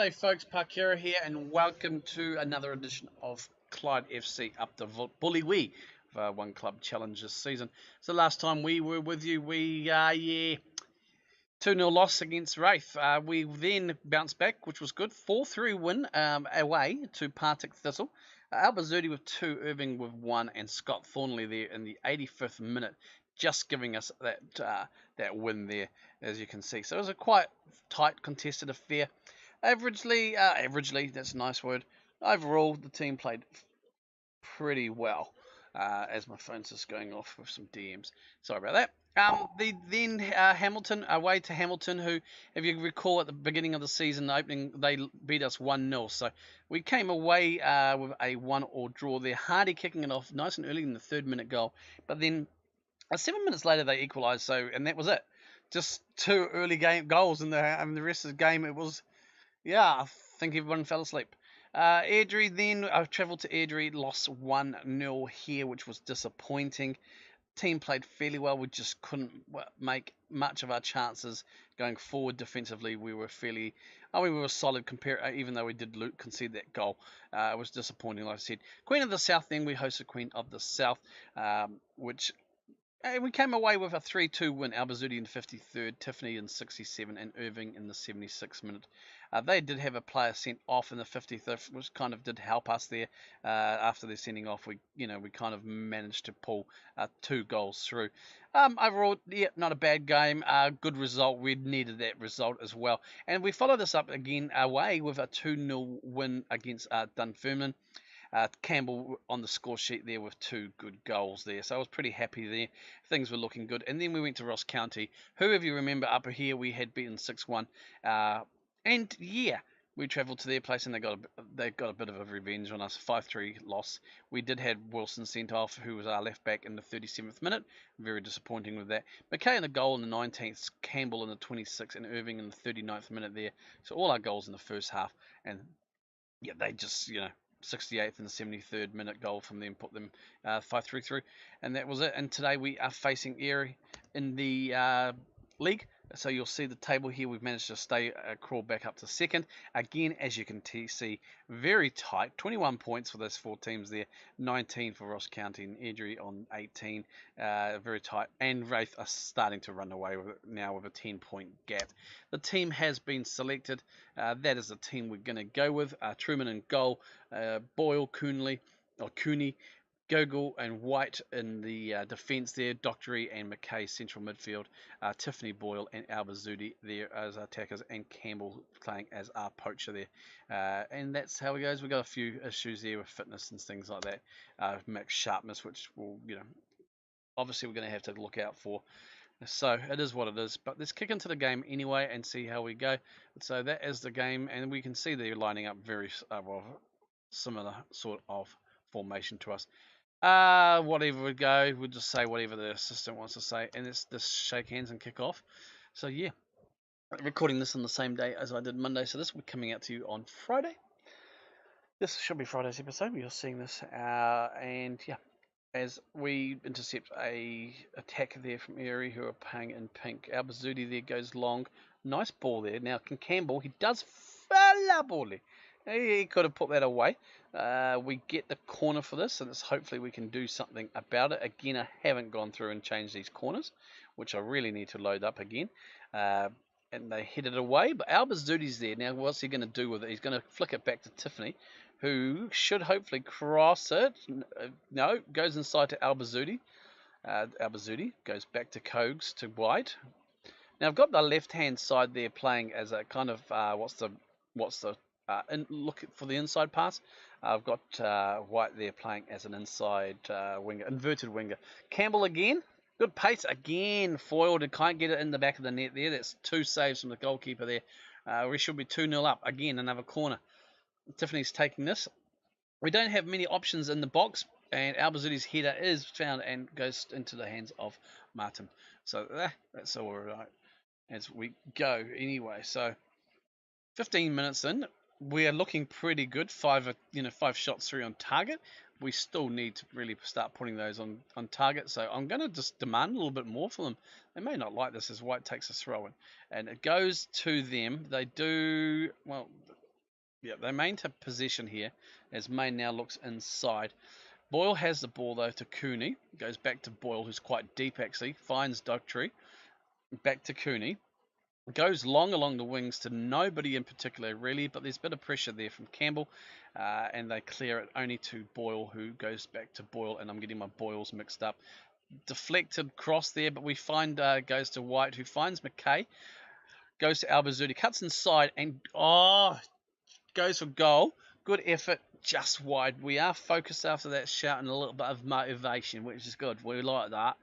G'day folks, Parkera here and welcome to another edition of Clyde FC up the Bully Wee of our One Club Challenge this season. So last time we were with you, we 2-0 loss against Wraith. We then bounced back, which was good. 4-3 win away to Partick Thistle. Albazudi with 2, Irving with 1, and Scott Thornley there in the 85th minute, just giving us that win there, as you can see. So it was a quite tight, contested affair. Averagely, that's a nice word. Overall, the team played pretty well. As my phone's just going off with some DMs. Sorry about that. Hamilton, away to Hamilton, who, if you recall, at the beginning of the season, the opening, they beat us 1-0. So we came away with a 1-1 draw there. Hardy kicking it off nice and early in the 3rd minute goal. But then 7 minutes later, they equalised, and that was it. Just 2 early game goals, and the rest of the game, it was, I think everyone fell asleep. Airdrie then, I travelled to Airdrie, lost 1-0 here, which was disappointing. Team played fairly well. We just couldn't make much of our chances going forward defensively. We were we were solid even though we did concede that goal. It was disappointing, like I said. Queen of the South, then we hosted Queen of the South, which we came away with a 3-2 win. Albazudi in the 53rd, Tiffany in 67, and Irving in the 76th minute. They did have a player sent off in the 53rd, which kind of did help us there. After their sending off, we kind of managed to pull 2 goals through. Overall, not a bad game. Good result. We needed that result as well. And we followed this up again away with a 2-0 win against Dunfermline. Campbell on the score sheet there with 2 good goals there. So I was pretty happy there. Things were looking good. And then we went to Ross County, who, if you remember, up here we had beaten 6-1. And we travelled to their place and they got a bit of a revenge on us. 5-3 loss. We did have Wilson sent off, who was our left back in the 37th minute. Very disappointing with that. McKay in the goal in the 19th, Campbell in the 26th, and Irving in the 39th minute there. So all our goals in the first half. And they just 68th and the 73rd minute goal from them put them 5-3 through, and that was it. And today we are facing AYR in the league. So you'll see the table here. We've managed to crawl back up to 2nd. Again, as you can see, very tight. 21 points for those 4 teams there. 19 for Ross County and Airdrie on 18. Very tight. And Wraith are starting to run away with it now with a 10-point gap. The team has been selected. That is the team we're going to go with. Truman in goal. Boyle, Cooney, Gogol and White in the defence there, Dockery and McKay central midfield, Tiffany, Boyle and Albazudi there as attackers, and Campbell playing as our poacher there. And that's how it goes. We've got a few issues there with fitness and things like that. Max sharpness, which will, obviously we're going to have to look out for. So it is what it is. But let's kick into the game anyway and see how we go. So that is the game, and we can see they're lining up very similar sort of formation to us. Whatever we go, we'll just say whatever the assistant wants to say, and let's just shake hands and kick off. So recording this on the same day as I did Monday, so this will be coming out to you on Friday. This should be Friday's episode. You're seeing this, and as we intercept a attack there from AYR, who are playing in pink. Albazudi there goes long, nice ball there. Now Campbell, he does fella ball. He could have put that away. We get the corner for this, and hopefully we can do something about it. Again, I haven't gone through and changed these corners, which I really need to load up again. And they hit it away, but Albazudi's there. Now, what's he going to do with it? He's going to flick it back to Tiffany, who should hopefully cross it. No, goes inside to Albazudi. Albazudi goes back to Cogs, to White. Now, I've got the left-hand side there playing as a kind of, look for the inside pass. I've got White there playing as an inside winger, inverted winger. Campbell again, good pace again, foiled and can't get it in the back of the net there. That's 2 saves from the goalkeeper there. We should be 2-0 up. Again, another corner. Tiffany's taking this. We don't have many options in the box, and Albazudi's header is found and goes into the hands of Martin. So that's all right as we go anyway. So 15 minutes in. We are looking pretty good. 5 shots 3 on target. We still need to really start putting those on target. So I'm going to just demand a little bit more for them. They may not like this as White takes a throw in. And it goes to them. They do, well, Yeah, they maintain possession here as Main now looks inside. Boyle has the ball though to Cooney. Goes back to Boyle, who's quite deep actually. Finds Doctree. Back to Cooney. Goes long along the wings to nobody in particular really, but there's a bit of pressure there from Campbell, and they clear it only to Boyle, who goes back to Boyle, and I'm getting my Boyles mixed up. Deflected cross there, but we find goes to White, who finds McKay. Goes to Albazzuti, cuts inside, and goes for goal. Good effort, just wide. We are focused after that shout and a little bit of motivation, which is good. We like that.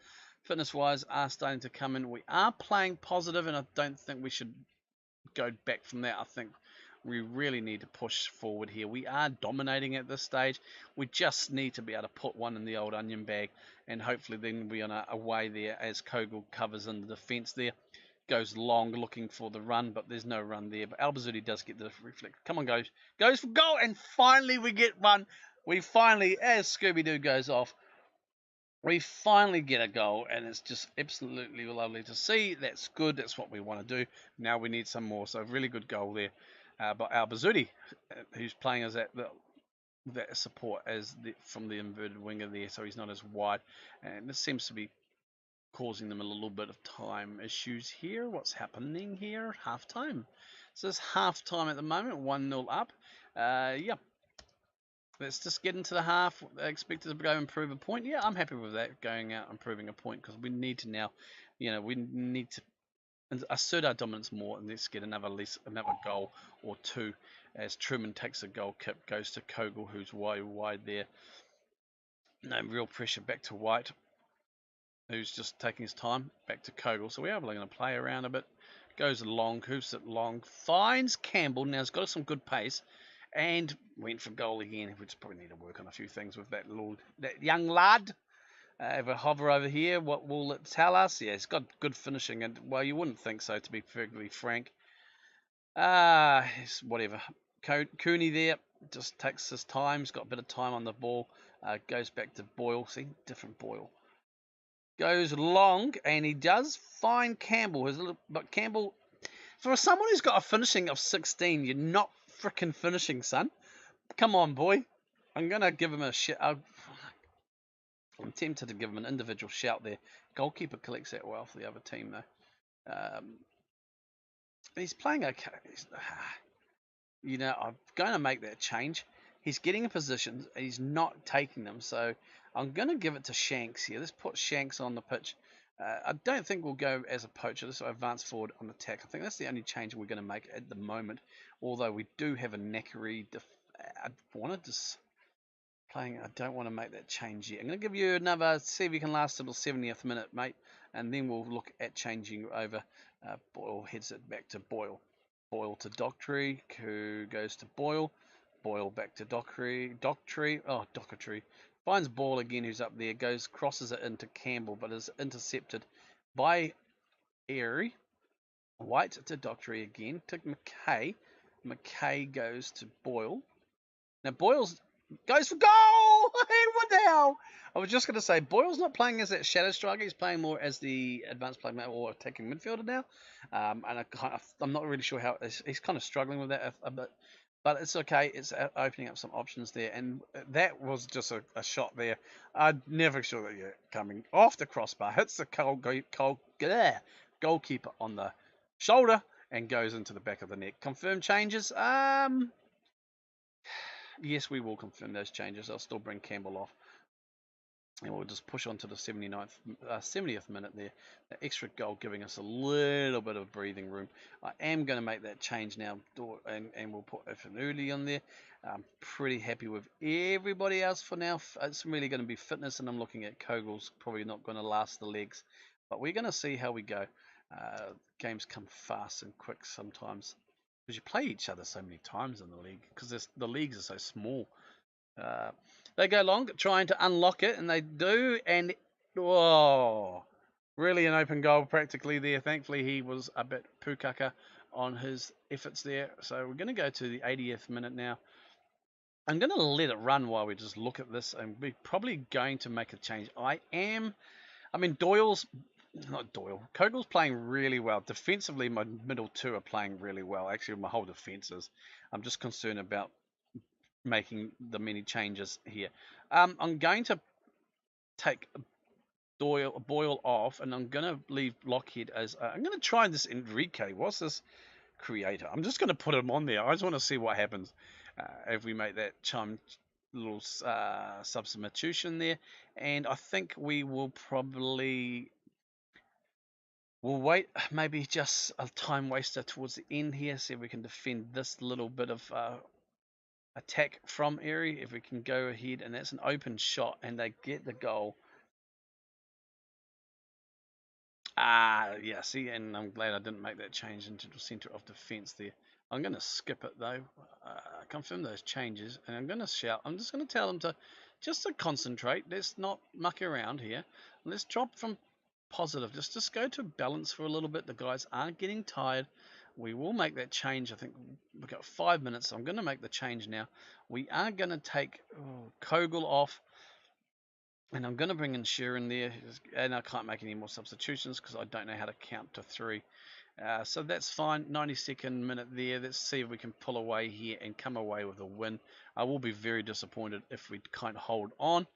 Fitness-wise are starting to come in. We are playing positive, and I don't think we should go back from that. I think we really need to push forward here. We are dominating at this stage. We just need to be able to put one in the old onion bag, and hopefully then we're on a way there as Kogel covers in the defence there. Goes long looking for the run, but there's no run there. But Albazzuti does get the reflect. Come on, goes for goal, and finally we get one. We finally, as Scooby-Doo goes off, we finally get a goal, and it's just absolutely lovely to see. That's good. That's what we want to do. Now we need some more. So really good goal there by Albazzuti, who's playing as that support as from the inverted winger there, so he's not as wide, and this seems to be causing them a little bit of time issues here. What's happening here? Half time. So it's half time at the moment, 1-0 up. Yeah. Let's just get into the half. Expected to go improve a point. Yeah, I'm happy with that, going out improving a point, because we need to now, we need to assert our dominance more, and let's get another goal or two as Truman takes a goal kick, goes to Kogel, who's wide there. No real pressure, back to White, who's just taking his time, back to Kogel. So we are going to play around a bit. Goes long, hoops it long, finds Campbell. Now he's got some good pace, and went for goal again. We just probably need to work on a few things with that young lad. If I hover over here, what will it tell us? Yeah, it's got good finishing, and well, you wouldn't think so, to be perfectly frank. Whatever. Cooney there just takes his time. He's got a bit of time on the ball. Goes back to Boyle. See, different Boyle. Goes long, and he does find Campbell. But Campbell, for someone who's got a finishing of 16, you're not freaking finishing, son. Come on, boy. I'm going to give him a shout. I'm tempted to give him an individual shout there. Goalkeeper collects that well for the other team, though. He's playing okay. I'm going to make that change. He's getting in positions. He's not taking them, so I'm going to give it to Shanks here. Let's put Shanks on the pitch. I don't think we'll go as a poacher. Let's advance forward on attack. I think that's the only change we're going to make at the moment. Although we do have a Knackery. I don't want to make that change yet. I'm going to give you another, see if you can last until 70th minute, mate. And then we'll look at changing over. Boyle heads it back to Boyle. Boyle to Doctree, who goes to Boyle. Boyle back to Doctree. Doctree. Finds Ball again, who's up there. Crosses it into Campbell, but is intercepted by AYR. White to Doctree again. To McKay. McKay goes to Boyle. Now Boyle's goes for goal! What the hell? I was just going to say, Boyle's not playing as that shadow striker. He's playing more as the advanced playmaker or attacking midfielder now. And I'm not really sure how he's kind of struggling with that a bit. But it's okay. It's opening up some options there. And that was just a shot there. I'd never saw that yet coming off the crossbar. Hits the goalkeeper on the shoulder and goes into the back of the net. Confirm changes. Yes, we will confirm those changes. I'll still bring Campbell off. And we'll just push on to the 70th minute there. The extra goal giving us a little bit of breathing room. I am going to make that change now, and we'll put FM19 on there. I'm pretty happy with everybody else for now. It's really going to be fitness, and I'm looking at Kogel's probably not going to last the legs. But we're going to see how we go. Games come fast and quick sometimes, because you play each other so many times in the league, because the leagues are so small. They go long, trying to unlock it, and they do, and really an open goal practically there. Thankfully, he was a bit pukaka on his efforts there. So we're going to go to the 80th minute now. I'm going to let it run while we just look at this, and we're probably going to make a change. Doyle's not Doyle. Kogel's playing really well. Defensively, my middle two are playing really well. Actually, my whole defense is. I'm just concerned about making the many changes here. I'm going to take Boyle off, and I'm going to leave Lockheed as. I'm going to try this Enrique. What's this creator? I'm just going to put him on there. I just want to see what happens if we make that little substitution there. And I think we will probably. We'll wait, maybe just a time waster towards the end here, see if we can defend this little bit of attack from Airy. If we can go ahead, and that's an open shot, and they get the goal. Yeah, see, and I'm glad I didn't make that change into the centre of defence there. I'm going to skip it though, confirm those changes, and I'm going to shout. I'm just going to tell them to concentrate. Let's not muck around here. Let's drop from positive. Just go to balance for a little bit. The guys aren't getting tired. We will make that change. I think we've got 5 minutes. So I'm going to make the change now. We are going to take Kogel off. And I'm going to bring in Sheeran there, and I can't make any more substitutions because I don't know how to count to 3. So that's fine. 92nd minute there. Let's see if we can pull away here and come away with a win. I will be very disappointed if we can't hold on.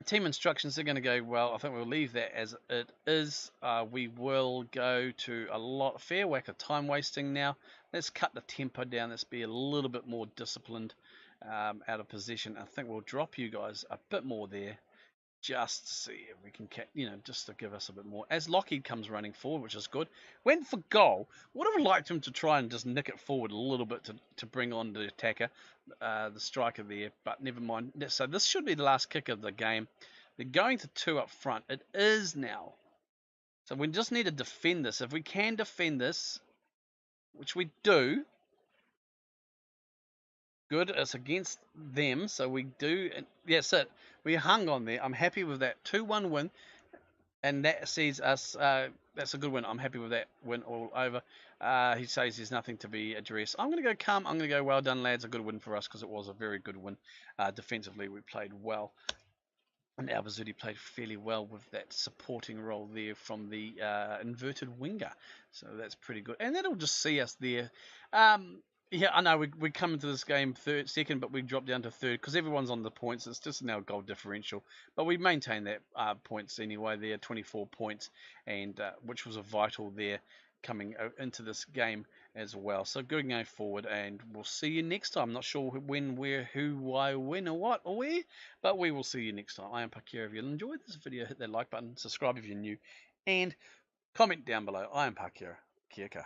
Team instructions are going to go well. I think we'll leave that as it is. We will go to a fair whack of time wasting now. Let's cut the tempo down. Let's be a little bit more disciplined. Out of position. I think we'll drop you guys a bit more there, just to see if we can, just to give us a bit more. As Lockheed comes running forward, which is good. Went for goal. Would have liked him to try and just nick it forward a little bit to bring on the attacker, the striker there, but never mind. So this should be the last kick of the game. They're going to 2 up front. It is now. So we just need to defend this. If we can defend this, which we do, good. It's against them, so we do. Yes, it. We hung on there. I'm happy with that 2-1 win, and that sees us. That's a good win. I'm happy with that win all over. He says there's nothing to be addressed. I'm going to go calm. I'm going to go well done, lads. A good win for us because it was a very good win. Defensively, we played well. And Albazzuti played fairly well with that supporting role there from the inverted winger. So that's pretty good. And that'll just see us there. Yeah, I know we come into this game second, but we drop down to third because everyone's on the points. It's just now goal differential, but we maintain that points anyway. There, 24 points, and which was a vital there coming into this game as well. So good going forward, and we'll see you next time. Not sure when, where, who, why, when, or what, or where, but we will see you next time. I am Parkera. If you enjoyed this video, hit that like button, subscribe if you're new, and comment down below. I am Parkera. Kia kaha.